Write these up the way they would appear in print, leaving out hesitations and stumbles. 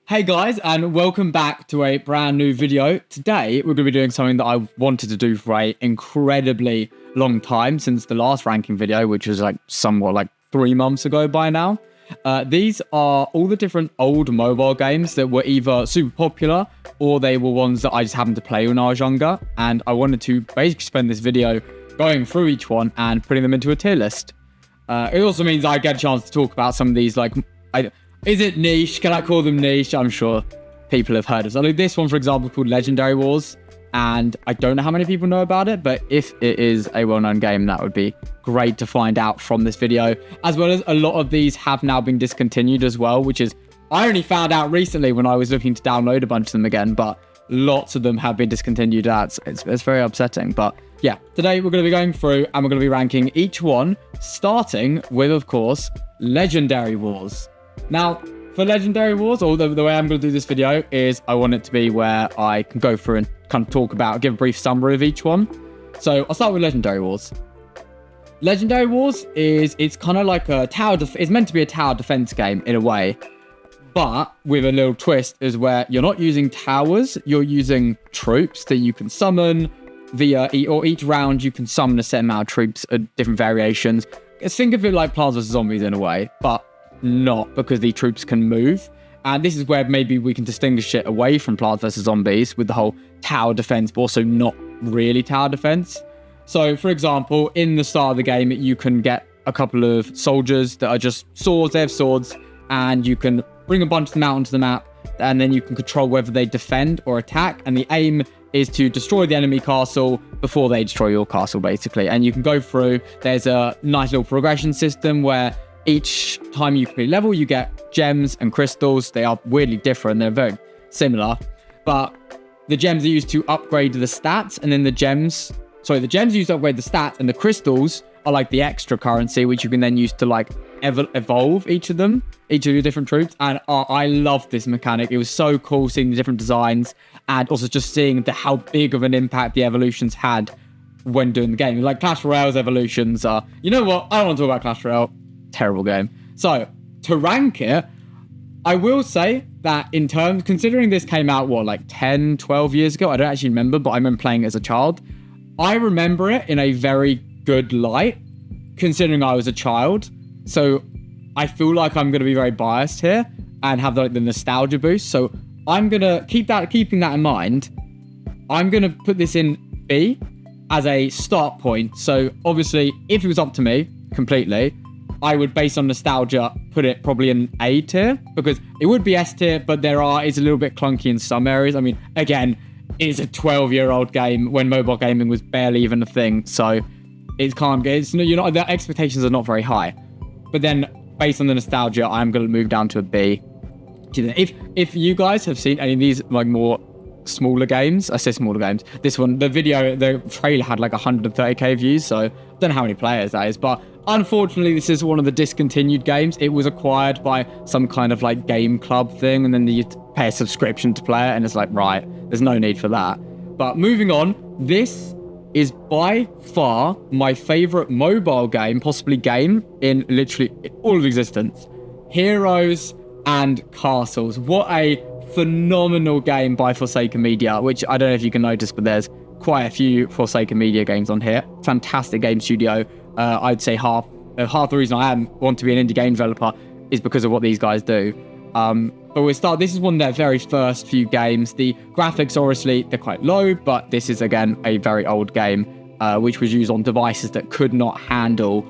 Hey guys, and welcome back to a brand new video. Today, we're going to be doing something that I wanted to do for an incredibly long time since the last ranking video, which was somewhat like 3 months ago by now. These are all the different old mobile games that were either super popular or they were ones that I just happened to play when I was younger. And I wanted to basically spend this video going through each one and putting them into a tier list. It also means I get a chance to talk about some of these, is it niche? Can I call them niche? I'm sure people have heard of it. This one, for example, called Legendary Wars. And I don't know how many people know about it, but if it is a well-known game, that would be great to find out from this video. As well as a lot of these have now been discontinued as well, which is, I only found out recently when I was looking to download a bunch of them again, but lots of them have been discontinued. It's very upsetting. But yeah, today we're going to be going through and we're going to be ranking each one, starting with, of course, Legendary Wars. Now, for Legendary Wars, or the way I'm going to do this video is I want it to be where I can go through and kind of give a brief summary of each one. So I'll start with Legendary Wars. Legendary Wars it's kind of like a it's meant to be a tower defense game in a way, but with a little twist is where you're not using towers, you're using troops that you can summon or each round you can summon a set amount of troops at different variations. Think of it like Plants vs Zombies in a way, but not, because the troops can move. And this is where maybe we can distinguish it away from Plants vs Zombies with the whole tower defense, but also not really tower defense. So, for example, in the start of the game, you can get a couple of soldiers that are just swords. They have swords, and you can bring a bunch of them out onto the map, and then you can control whether they defend or attack. And the aim is to destroy the enemy castle before they destroy your castle, basically. And you can go through. There's a nice little progression system where each time you complete level, you get gems and crystals. They are weirdly different. They're very similar. But the gems are used to upgrade the stats. And then the gems are used to upgrade the stats. And the crystals are like the extra currency, which you can then use to evolve each of your different troops. And I love this mechanic. It was so cool seeing the different designs. And also just seeing how big of an impact the evolutions had when doing the game. Like Clash Royale's evolutions are... You know what? I don't want to talk about Clash Royale. Terrible game. So, to rank it, I will say that considering this came out, 10, 12 years ago? I don't actually remember, but I remember playing it as a child. I remember it in a very good light, considering I was a child. So, I feel like I'm going to be very biased here and have the nostalgia boost. So, I'm going to keeping that in mind. I'm going to put this in B as a start point. So, obviously, if it was up to me completely, I would, based on nostalgia, put it probably in A tier, because it would be S tier, but it's a little bit clunky in some areas. I mean, again, it's a 12-year-old game when mobile gaming was barely even a thing, so the expectations are not very high. But then, based on the nostalgia, I'm going to move down to a B. If you guys have seen any of these more smaller games, I say smaller games, this one, the trailer had 130k views, so I don't know how many players that is, but unfortunately, this is one of the discontinued games. It was acquired by some kind of game club thing, and then you pay a subscription to play it, and it's right, there's no need for that. But moving on, this is by far my favorite mobile game, possibly game, in literally all of existence. Heroes and Castles. What a phenomenal game by Forsaken Media, which I don't know if you can notice, but there's quite a few Forsaken Media games on here. Fantastic game studio. I'd say half the reason I want to be an indie game developer is because of what these guys do. But we'll start. This is one of their very first few games. The graphics, obviously, they're quite low, but this is, again, a very old game, which was used on devices that could not handle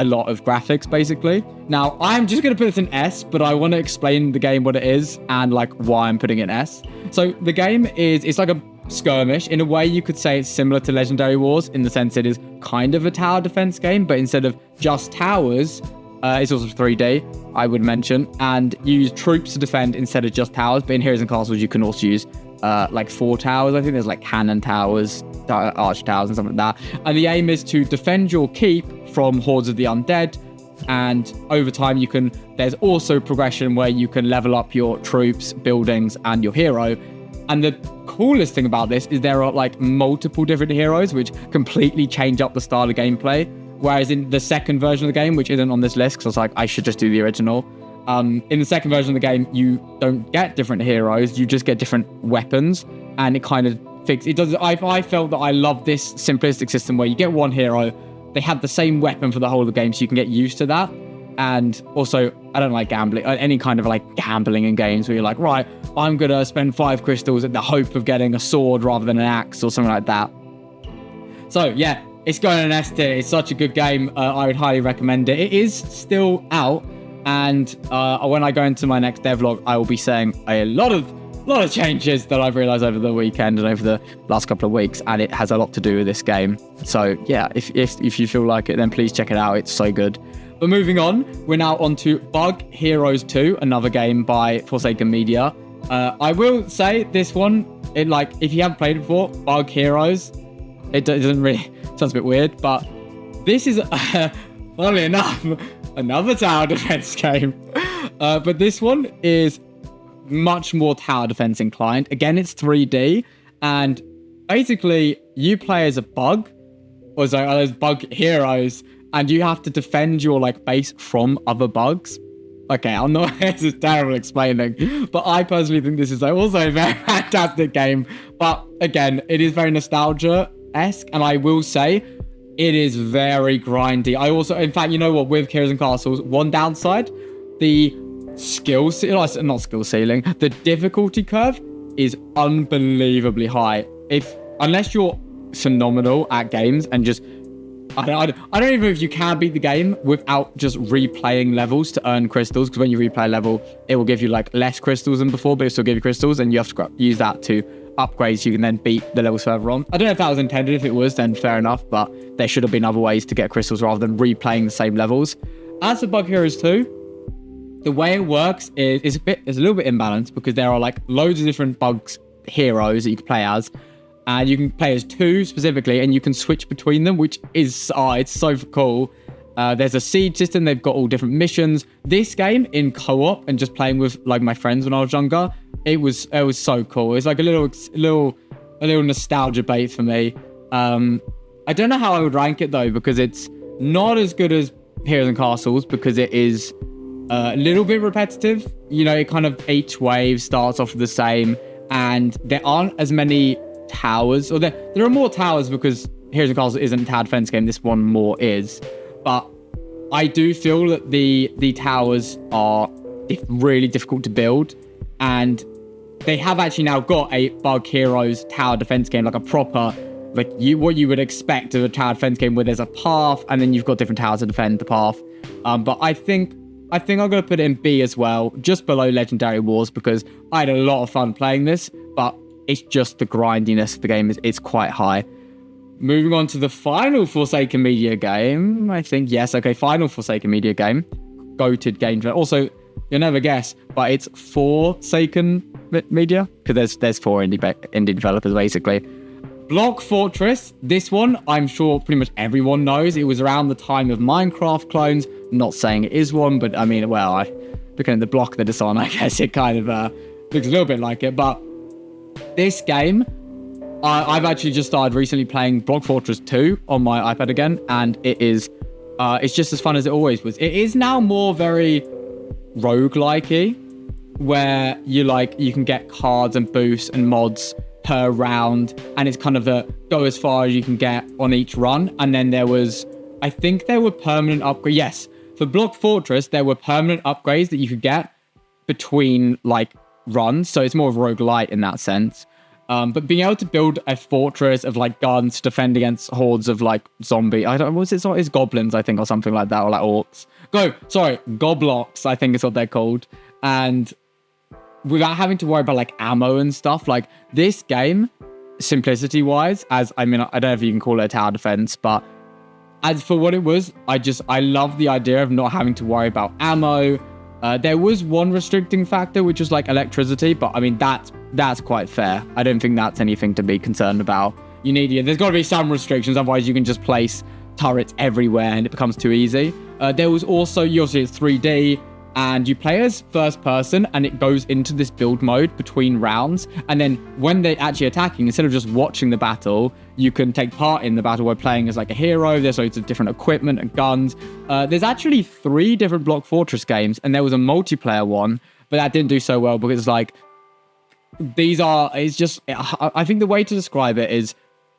a lot of graphics, basically. Now, I'm just going to put this in S, but I want to explain the game, what it is, and why I'm putting it in S. So the game it's like a skirmish. In a way, you could say it's similar to Legendary Wars in the sense it is kind of a tower defense game, but instead of just towers, it's also 3D, I would mention, and you use troops to defend instead of just towers. But in Heroes and Castles, you can also use 4 towers. I think there's cannon towers, arch towers, and something like that. And the aim is to defend your keep from hordes of the undead. And over time, there's also progression where you can level up your troops, buildings, and your hero. And the coolest thing about this is there are multiple different heroes which completely change up the style of gameplay. Whereas in the second version of the game, which isn't on this list, because I should just do the original, In the second version of the game, you don't get different heroes, you just get different weapons, and it kind of it does. I felt that I love this simplistic system where you get one hero, they have the same weapon for the whole of the game, so you can get used to that. And also, I don't like gambling, any kind of like gambling in games where you're like, right, I'm gonna spend 5 crystals in the hope of getting a sword rather than an axe or something like that. So yeah, it's going on S tier. It's such a good game. I would highly recommend it. It is still out, and when I go into my next devlog, I will be saying a lot of changes that I've realized over the weekend and over the last couple of weeks, and it has a lot to do with this game. So yeah, if you feel like it, then please check it out. It's so good. But moving on, we're now on to Bug Heroes 2, another game by Forsaken Media. I will say this one, if you haven't played it before, Bug Heroes, it doesn't really, sounds a bit weird, but this is, funnily enough, another tower defense game. But this one is much more tower defense inclined. Again, it's 3D, and basically you play as a bug, or those bug heroes, and you have to defend your base from other bugs. Okay, I'm not, this is terrible explaining, but I personally think this is also a very fantastic game. But again, it is very nostalgia-esque, and I will say it is very grindy. I also, in fact, you know what, with Heroes and Castles, one downside, the the difficulty curve is unbelievably high. Unless you're phenomenal at games and just, I don't even know if you can beat the game without just replaying levels to earn crystals, because when you replay a level, it will give you less crystals than before, but it'll still give you crystals, and you have to use that to upgrade so you can then beat the levels further on. I don't know if that was intended. If it was, then fair enough, but there should have been other ways to get crystals rather than replaying the same levels. As for Bug Heroes 2, the way it works is a little bit imbalanced, because there are loads of different bugs heroes that you can play as, and you can play as 2 specifically, and you can switch between them, which is it's so cool. There's a siege system. They've got all different missions. This game in co-op and just playing with my friends when I was younger, it was so cool. It's a little nostalgia bait for me. I don't know how I would rank it though, because it's not as good as Heroes and Castles, because it is a little bit repetitive. It kind of each wave starts off the same, and there aren't as many towers, or there are more towers because Heroes and Castles isn't a tower defense game. This one more is, but I do feel that the towers are really difficult to build, and they have actually now got a Bug Heroes tower defense game, a proper what you would expect of a tower defense game, where there's a path and then you've got different towers to defend the path. But I think I'm going to put it in B as well, just below Legendary Wars, because I had a lot of fun playing this, but it's just the grindiness of the game it's quite high. Moving on to the final Forsaken Media game, I think. Yes, okay, final Forsaken Media game. Goated game. Also, you'll never guess, but it's Forsaken Media, because there's 4 indie developers, basically. Block Fortress. This one, I'm sure pretty much everyone knows. It was around the time of Minecraft clones. I'm not saying it is one, but I mean, well, looking at the block that it's on, I guess it kind of looks a little bit like it. But this game, I've actually just started recently playing Block Fortress 2 on my iPad again, and it's just as fun as it always was. It is now more very roguelike-y, where you can get cards and boosts and mods per round, and it's kind of go as far as you can get on each run. And then I think there were permanent upgrades. Yes, for Block Fortress, there were permanent upgrades that you could get between runs, so it's more of a roguelite in that sense. But being able to build a fortress of guns to defend against hordes of zombie, it's goblins, I think, or something like that, or orcs. Goblox, I think is what they're called. And without having to worry about ammo and stuff, this game, simplicity wise, I don't know if you can call it a tower defense, but as for what it was, I love the idea of not having to worry about ammo. There was one restricting factor, which was electricity, but I mean, that's quite fair. I don't think that's anything to be concerned about. There's got to be some restrictions, otherwise you can just place turrets everywhere and it becomes too easy. There was also, you obviously, it's 3D. and you play as first person, and it goes into this build mode between rounds. And then when they're actually attacking, instead of just watching the battle, you can take part in the battle by playing as like a hero. There's loads of different equipment and guns. There's actually 3 different Block Fortress games, and there was a multiplayer one, but that didn't do so well because like I think the way to describe it is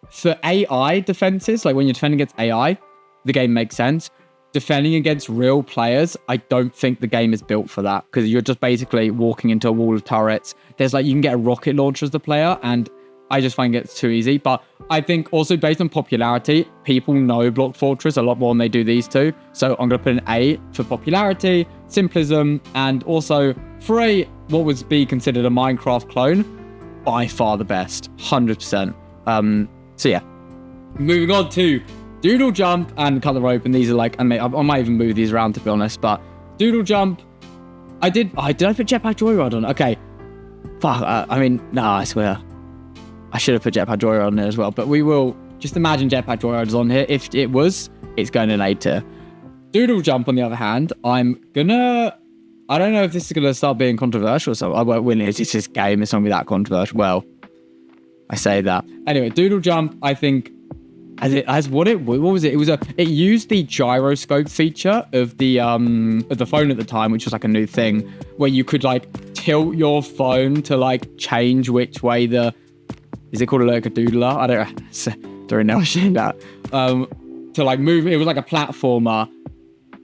for AI defenses, like when you're defending against AI, the game makes sense. Defending against real players, I don't think the game is built for that, because you're just basically walking into a wall of turrets. There's like, you can get a rocket launcher as the player, and I just find it's too easy. But I think also based on popularity, people know Block Fortress a lot more than they do these two. So I'm going to put an A for popularity, simplism, and also for what would be considered a Minecraft clone, by far the best, 100%. So yeah, moving on to Doodle Jump and Cut the Rope, and these are like, I might even move these around to be honest, but Doodle Jump, did I put Jetpack Joyride on? Okay, fuck, I swear, I should have put Jetpack Joyride on there as well, but we will just imagine Jetpack Joyride is on here. If it was, it's going in A tier. Doodle Jump, on the other hand, I don't know if this is gonna start being controversial, so I won't win it. It's this game, it's not gonna be that controversial. Well, I say that. Anyway, Doodle Jump, I think, it used the gyroscope feature of the phone at the time, which was like a new thing, where you could like tilt your phone to like change which way is it called like a doodler? I don't know that. To like move, it was like a platformer.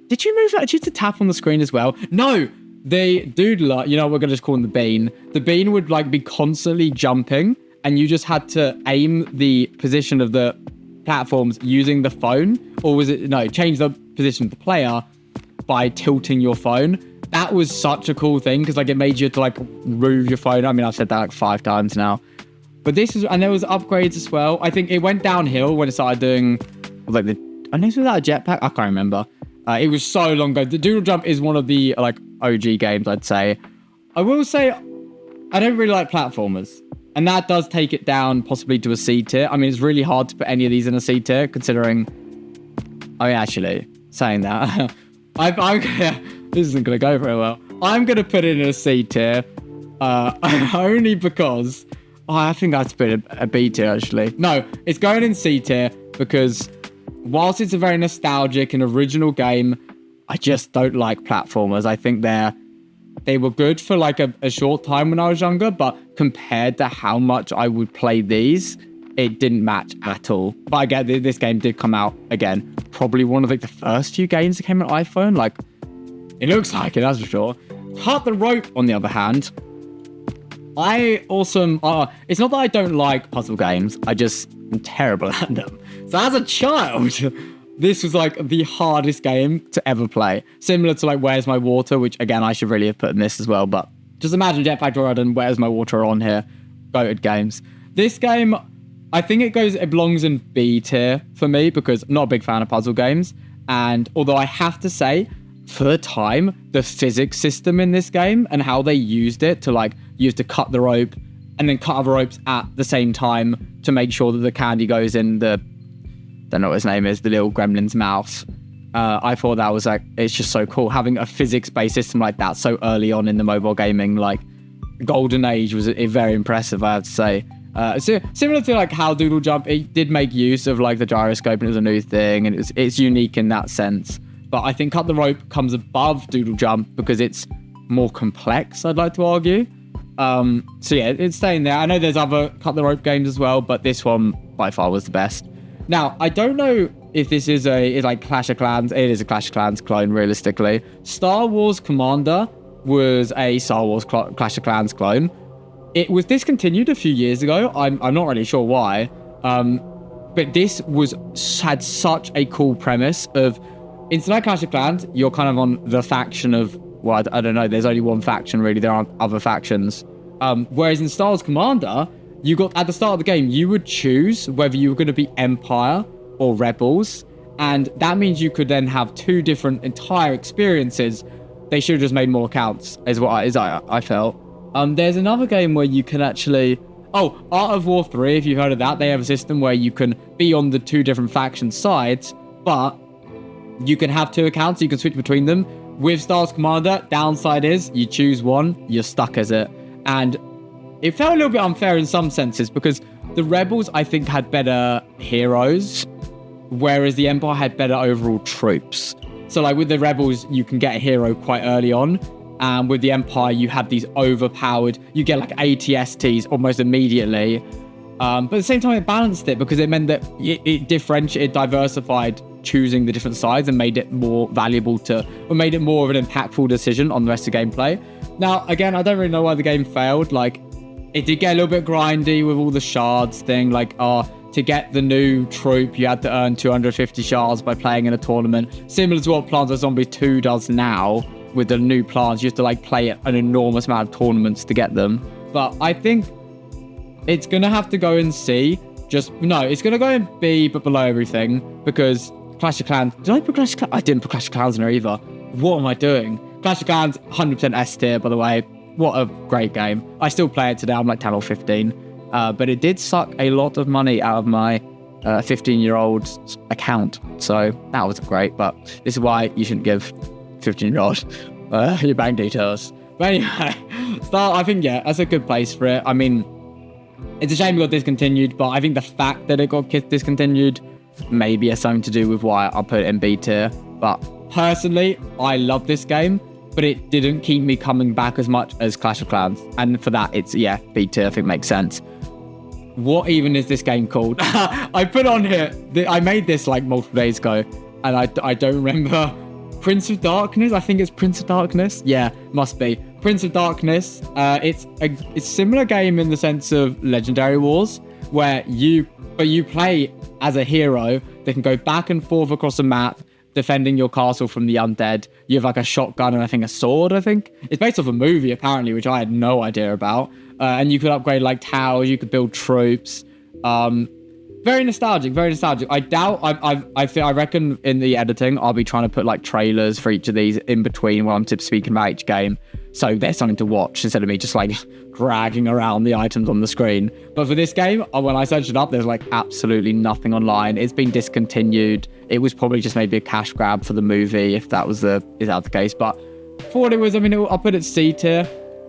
Did you move that? Did you have to tap on the screen as well? No, the doodler, we're gonna just call him the bean. The bean would like be constantly jumping, and you just had to aim the position of the platforms using the phone, or change the position of the player by tilting your phone. That was such a cool thing, because like it made you to like move your phone. I mean, I've said that like 5 times now, but and there was upgrades as well. I think it went downhill when it started doing like I know, was that a jetpack? I can't remember. It was so long ago. The Doodle Jump is one of the like OG games, I'd say. I will say I don't really like platformers, and that does take it down possibly to a C tier. I mean, it's really hard to put any of these in a C tier, considering... actually, saying that, this isn't going to go very well. I'm going to put it in a C tier, only because... I think I'd put it a B tier, actually. No, it's going in C tier, because whilst it's a very nostalgic and original game, I just don't like platformers. I think they were good for like a short time when I was younger, but compared to how much I would play these, it didn't match at all. But I get this game did come out again, probably one of like the first few games that came on iPhone. Like, it looks like it, that's for sure. Cut the Rope, on the other hand, it's not that I don't like puzzle games, I just am terrible at them. So as a child, this was like the hardest game to ever play. Similar to like Where's My Water, which again, I should really have put in this as well. But just imagine Jetpack Joyride and Where's My Water on here. Goated games. This game, I think it belongs in B tier for me, because I'm not a big fan of puzzle games. And although I have to say, for the time, the physics system in this game and how they used it to like use to cut the rope and then cut other ropes at the same time to make sure that the candy goes in don't know what his name is, the little gremlin's mouth. I thought that was like, it's just so cool having a physics-based system like that so early on in the mobile gaming, like golden age was very impressive, I have to say. So similar to like how Doodle Jump, it did make use of like the gyroscope, and it was a new thing, and it's unique in that sense. But I think Cut the Rope comes above Doodle Jump because it's more complex, I'd like to argue. So yeah, it's staying there. I know there's other Cut the Rope games as well, but this one by far was the best. Now, I don't know if this is like Clash of Clans. It is a Clash of Clans clone, realistically. Star Wars Commander was a Star Wars Clash of Clans clone. It was discontinued a few years ago. I'm not really sure why. But this had such a cool premise of, instead of Clash of Clans, you're kind of on the faction of, well, I don't know, there's only one faction really, there aren't other factions. Whereas in Star Wars Commander, you got, at the start of the game, you would choose whether you were going to be Empire or Rebels, and that means you could then have 2 different entire experiences. They should have just made more accounts, is what I felt. There's another game where you can actually... Art of War 3, if you've heard of that, they have a system where you can be on the 2 different faction sides, but you can have 2 accounts, you can switch between them. With Star Wars Commander, downside is you choose one, you're stuck as it. And it felt a little bit unfair in some senses because the Rebels, I think, had better heroes, whereas the Empire had better overall troops. So like with the Rebels, you can get a hero quite early on. And with the Empire, you have these overpowered, you get like ATSTs almost immediately. But at the same time, it balanced it because it meant that it differentiated, diversified choosing the different sides and made it more valuable or made it more of an impactful decision on the rest of the gameplay. Now, again, I don't really know why the game failed. Like, it did get a little bit grindy with all the shards thing. Like, to get the new troop, you had to earn 250 shards by playing in a tournament. Similar to what Plants vs. Zombies 2 does now with the new plants. You have to like play an enormous amount of tournaments to get them. But I think it's going to have to go in C. It's going to go in B, but below everything. Because Clash of Clans... Did I put Clash of Clans? I didn't put Clash of Clans in there either. What am I doing? Clash of Clans, 100% S tier, by the way. What a great game. I still play it today. I'm like 10 or 15. But it did suck a lot of money out of my 15-year-old account. So that was great. But this is why you shouldn't give 15-year-old your bank details. But anyway, I think, yeah, that's a good place for it. I mean, it's a shame it got discontinued, but I think the fact that it got discontinued maybe has something to do with why I put it in B tier. But personally, I love this game, but it didn't keep me coming back as much as Clash of Clans. And for that, it's, yeah, B tier, I think makes sense. What even is this game called? I put on here, I made this like multiple days ago, and I don't remember. Prince of Darkness? I think it's Prince of Darkness. Yeah, must be. Prince of Darkness. It's a similar game in the sense of Legendary Wars, where you play as a hero that can go back and forth across the map, defending your castle from the undead. You have like a shotgun and I think a sword, I think. It's based off a movie, apparently, which I had no idea about. And you could upgrade like towers, you could build troops. Very nostalgic, very nostalgic. I reckon in the editing, I'll be trying to put like trailers for each of these in between while I'm speaking about each game. So there's something to watch instead of me just like dragging around the items on the screen. But for this game, when I searched it up, there's like absolutely nothing online. It's been discontinued. It was probably just maybe a cash grab for the movie if that was the case. But for what it was, I mean, I'll put it C tier.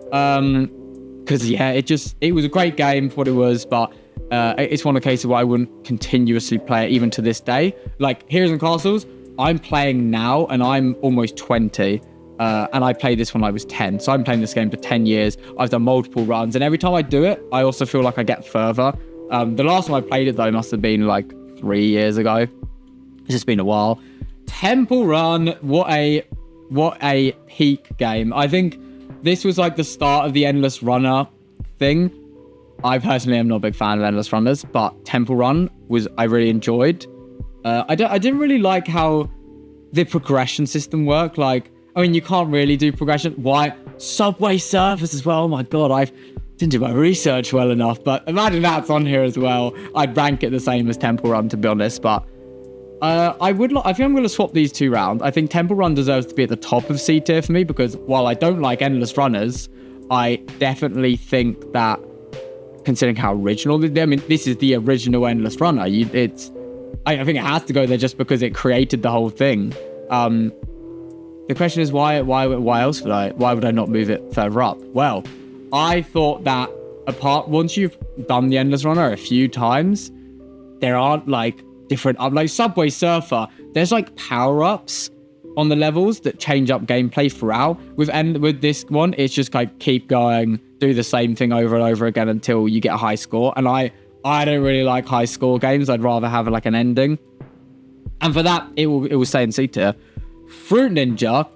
Because yeah, it was a great game for what it was, but it's one of the cases where I wouldn't continuously play it even to this day. Like Heroes and Castles, I'm playing now and I'm almost 20. And I played this when I was 10. So I'm playing this game for 10 years. I've done multiple runs. And every time I do it, I also feel like I get further. The last time I played it, though, must have been like 3 years ago. It's just been a while. Temple Run, what a peak game. I think this was like the start of the Endless Runner thing. I personally am not a big fan of Endless Runners, but Temple Run I really enjoyed. I didn't really like how the progression system worked. Like, I mean, you can't really do progression. Why? Subway Surfers as well. Oh my God, I didn't do my research well enough, but imagine that's on here as well. I'd rank it the same as Temple Run, to be honest, but I think I'm going to swap these two round. I think Temple Run deserves to be at the top of C tier for me because while I don't like Endless Runners, I definitely think that considering how original, I mean, this is the original Endless Runner. I think it has to go there just because it created the whole thing. The question is why else why would I not move it further up? Well, I thought that once you've done the Endless Runner a few times, there aren't like different like Subway Surfer. There's like power-ups on the levels that change up gameplay throughout. With this one, it's just like keep going, do the same thing over and over again until you get a high score. And I don't really like high score games. I'd rather have like an ending. And for that, it will stay in C tier. Fruit Ninja.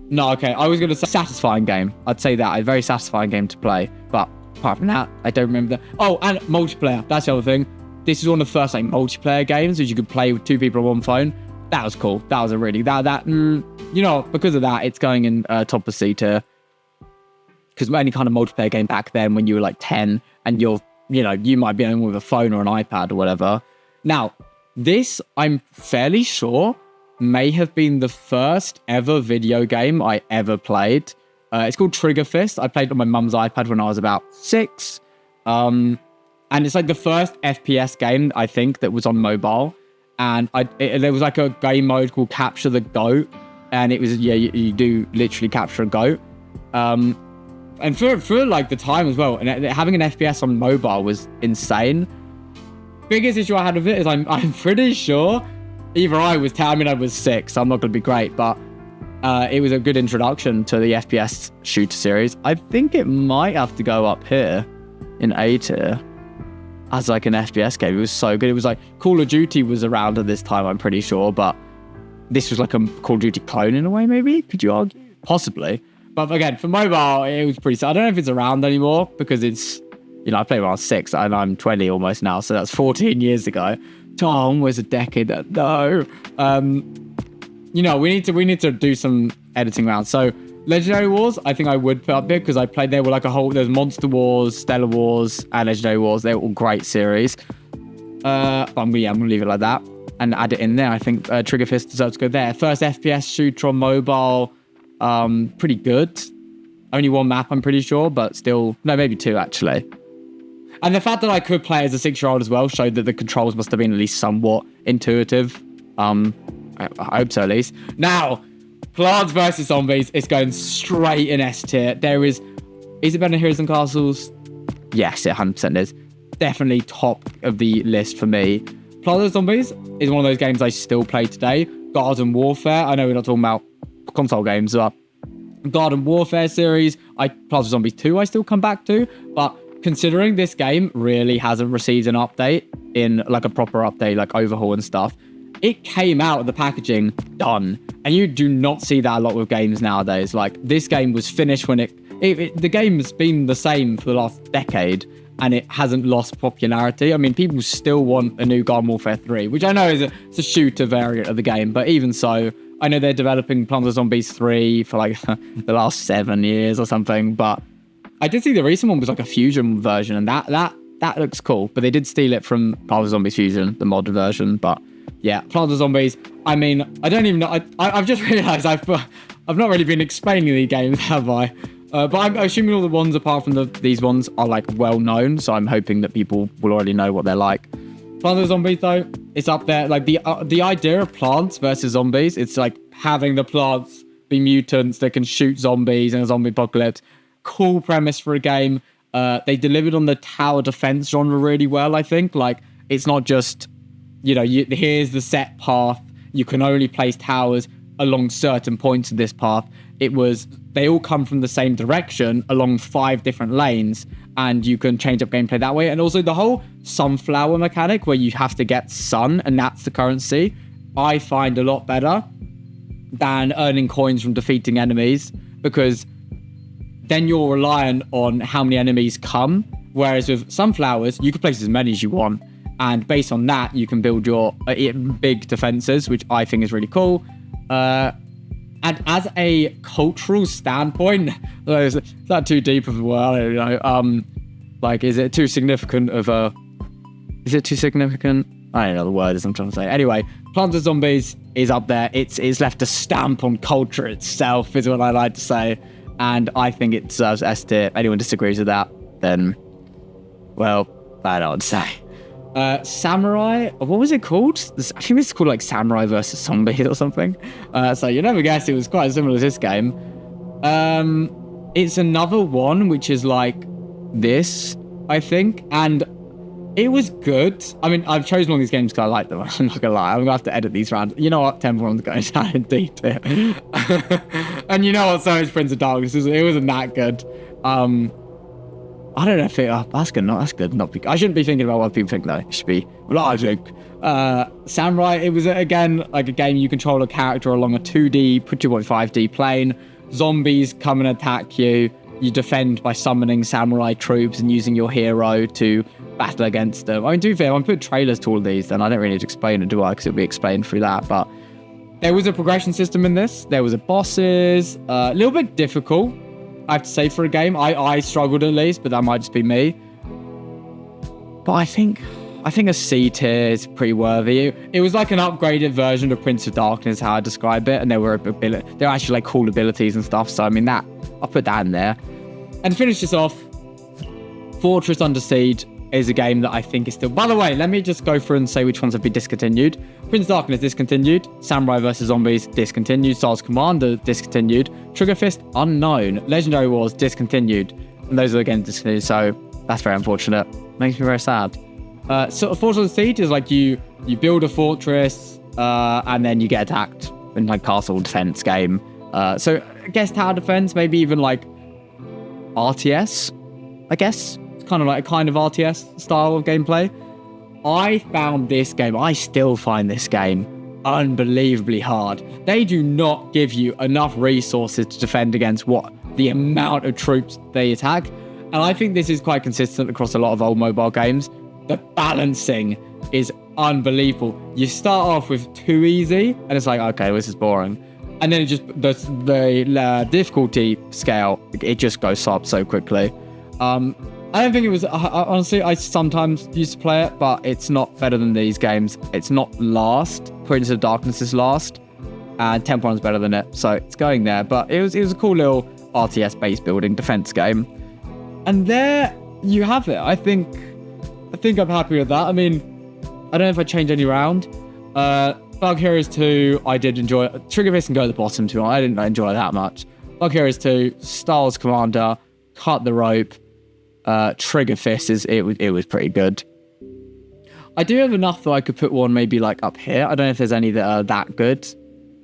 No, okay. I was going to say satisfying game. I'd say that. A very satisfying game to play. But apart from that, I don't remember that. Oh, and multiplayer. That's the other thing. This is one of the first like multiplayer games which you could play with two people on one phone. That was cool. That was a really... because of that, it's going in top of C tier. Because any kind of multiplayer game back then when you were like 10 and you might be on with a phone or an iPad or whatever. Now, this, I'm fairly sure, may have been the first ever video game I ever played. It's called Trigger Fist. I played it on my mum's iPad when I was about 6. And it's like the first FPS game, I think, that was on mobile. And there was like a game mode called Capture the Goat. and it was, yeah, you do literally capture a goat. And for like the time as well, and having an FPS on mobile was insane. Biggest issue I had with it is I'm pretty sure either I was 6, so I'm not going to be great, but it was a good introduction to the FPS shooter series. I think it might have to go up here in A tier as like an FPS game. It was so good. It was like Call of Duty was around at this time, I'm pretty sure, but this was like a Call of Duty clone in a way, maybe? Could you argue? Possibly. But again, for mobile, it was pretty... I don't know if it's around anymore because it's... You know, I played when I was 6 and I'm 20 almost now, so that's 14 years ago. Almost a decade. No. You know, we need to do some editing rounds. So, Legendary Wars, I think I would put up there because I played... There were like a whole... There's Monster Wars, Stellar Wars, and Legendary Wars. They're all great series. But I'm going to leave it like that and add it in there. I think Trigger Fist deserves to go there. First FPS shooter on mobile... pretty good. Only one map, I'm pretty sure, but still... No, maybe 2, actually. And the fact that I could play as a 6-year-old as well showed that the controls must have been at least somewhat intuitive. I hope so, at least. Now, Plants vs. Zombies is going straight in S tier. There is... Is it better than Heroes and Castles? Yes, it 100% is. Definitely top of the list for me. Plants vs. Zombies is one of those games I still play today. Garden Warfare. I know we're not talking about console games, but Garden Warfare series, Plants vs. Zombies 2 I still come back to, but considering this game really hasn't received an update in like a proper update, like overhaul and stuff, it came out of the packaging done, and you do not see that a lot with games nowadays. Like, this game was finished when the game has been the same for the last decade and it hasn't lost popularity. I mean, people still want a new Garden Warfare 3, which I know is a shooter variant of the game, but even so, I know they're developing Plants vs. Zombies 3 for like the last 7 years or something, but I did see the recent one was like a Fusion version, and that looks cool, but they did steal it from Plants vs. Zombies Fusion, the mod version. But yeah, Plants vs. Zombies, I mean, I don't even know, I've just realised I've not really been explaining these games, have I? But I'm assuming all the ones apart from these ones are like well known, so I'm hoping that people will already know what they're like. Plants vs. Zombies though, it's up there. Like the idea of Plants vs. Zombies, it's like having the plants be mutants that can shoot zombies in a zombie apocalypse. Cool premise for a game. They delivered on the tower defense genre really well, I think. Like, it's not just, you know, here's the set path. You can only place towers along certain points of this path. It was, they all come from the same direction along 5 different lanes, and you can change up gameplay that way. And also the whole sunflower mechanic where you have to get sun and that's the currency, I find a lot better than earning coins from defeating enemies, because then you're reliant on how many enemies come. Whereas with sunflowers, you can place as many as you want, and based on that, you can build your big defenses, which I think is really cool. And as a cultural standpoint, is that too deep of a word? I don't know. Like, is it too significant of a... Is it too significant? I don't know the word is I'm trying to say. Anyway, Plants vs. Zombies is up there. It's left a stamp on culture itself, is what I like to say. And I think it deserves S tier. If anyone disagrees with that, then, well, I don't know what to say. Samurai, what was it called? I think it's called like Samurai vs. Zombies or something. So you never guess it was quite similar to this game. It's another one which is like this, I think, and it was good. I mean, I've chosen all these games because I like them. I'm not gonna lie. I'm gonna have to edit these rounds. You know what? Temple Run's going down in detail. And you know what? So is Prince of Darkness. It wasn't that good. I don't know if that's good. That's good. I shouldn't be thinking about what people think though. It should be logic. Samurai. It was again like a game you control a character along a 2D, 2.5D plane. Zombies come and attack you. You defend by summoning samurai troops and using your hero to battle against them. I mean, to be fair, I put trailers to all of these, then I don't really need to explain it, do I? Because it'll be explained through that. But there was a progression system in this. There was a bosses. A little bit difficult, I have to say, for a game. I struggled at least, but that might just be me. But I think a C tier is pretty worthy. It was like an upgraded version of Prince of Darkness, how I describe it, and there were actually like cool abilities and stuff. So I mean, I'll put that in there. And to finish this off, Fortress Under Siege. is a game that I think is still... By the way, let me just go through and say which ones have been discontinued. Prince Darkness, discontinued. Samurai vs. Zombies, discontinued. Stars Commander, discontinued. Trigger Fist, unknown. Legendary Wars, discontinued. And those are again discontinued, so that's very unfortunate. Makes me very sad. So Fortress of the Siege is like you build a fortress and then you get attacked in like castle defense game. So I guess tower defense, maybe even like RTS, I guess. It's kind of like a kind of RTS style of gameplay. I still find this game unbelievably hard. They do not give you enough resources to defend against the amount of troops they attack. And I think this is quite consistent across a lot of old mobile games. The balancing is unbelievable. You start off with too easy and it's like, okay, this is boring. And then it just, the difficulty scale, it just goes up so quickly. I don't think it was, honestly, I sometimes used to play it, but it's not better than these games. It's not last. Prince of Darkness is last, and Temple Run's better than it, so it's going there. But it was a cool little RTS base building defense game. And there you have it. I think I'm happy with that. I mean, I don't know if I change any round. Bug Heroes 2, I did enjoy. Trigger Fist can go to the bottom too. I didn't enjoy that much. Bug Heroes 2, Stars Commander, Cut the Rope, Trigger Fist it was pretty good. I do have enough that I could put one maybe like up here. I don't know if there's any that are that good.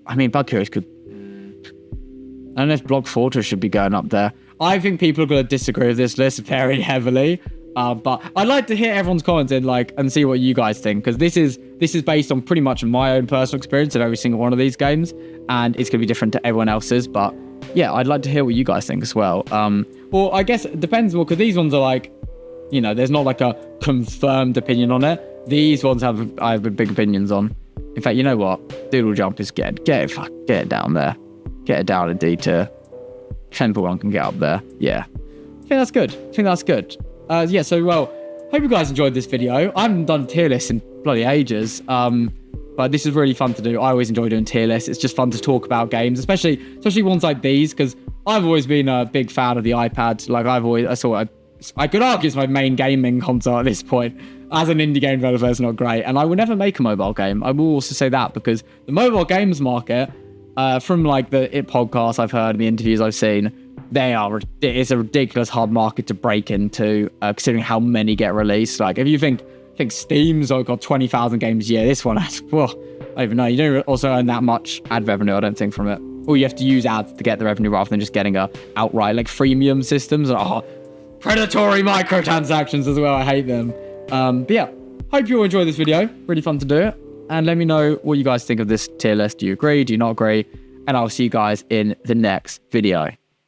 I mean, Bug Heroes could. I don't know if Block Fortress should be going up there. I think people are going to disagree with this list very heavily. But I'd like to hear everyone's comments and see what you guys think, because this is based on pretty much my own personal experience of every single one of these games, and it's going to be different to everyone else's. But yeah, I'd like to hear what you guys think as well. Well, I guess it depends, because these ones are like, there's not like a confirmed opinion on it. These ones I have big opinions on. In fact, you know what? Doodle Jump is get it down there. Get it down a D tier. Temple Run can get up there. Yeah. I think that's good. Yeah, so, well, hope you guys enjoyed this video. I haven't done a tier list in bloody ages, but this is really fun to do. I always enjoy doing tier lists. It's just fun to talk about games, especially ones like these, because I've always been a big fan of the iPad. Like, I could argue it's my main gaming console at this point. As an indie game developer, it's not great, and I will never make a mobile game. I will also say that, because the mobile games market, from like the IT podcasts I've heard and the interviews I've seen, it's a ridiculous hard market to break into, considering how many get released. Like, if you think Steam's got 20,000 games a year, this one has, well, I don't even know. You don't also earn that much ad revenue, I don't think, from it. Or you have to use ads to get the revenue rather than just getting a outright, like, freemium systems. Predatory microtransactions as well. I hate them. But yeah, hope you all enjoyed this video. Really fun to do it. And let me know what you guys think of this tier list. Do you agree? Do you not agree? And I'll see you guys in the next video.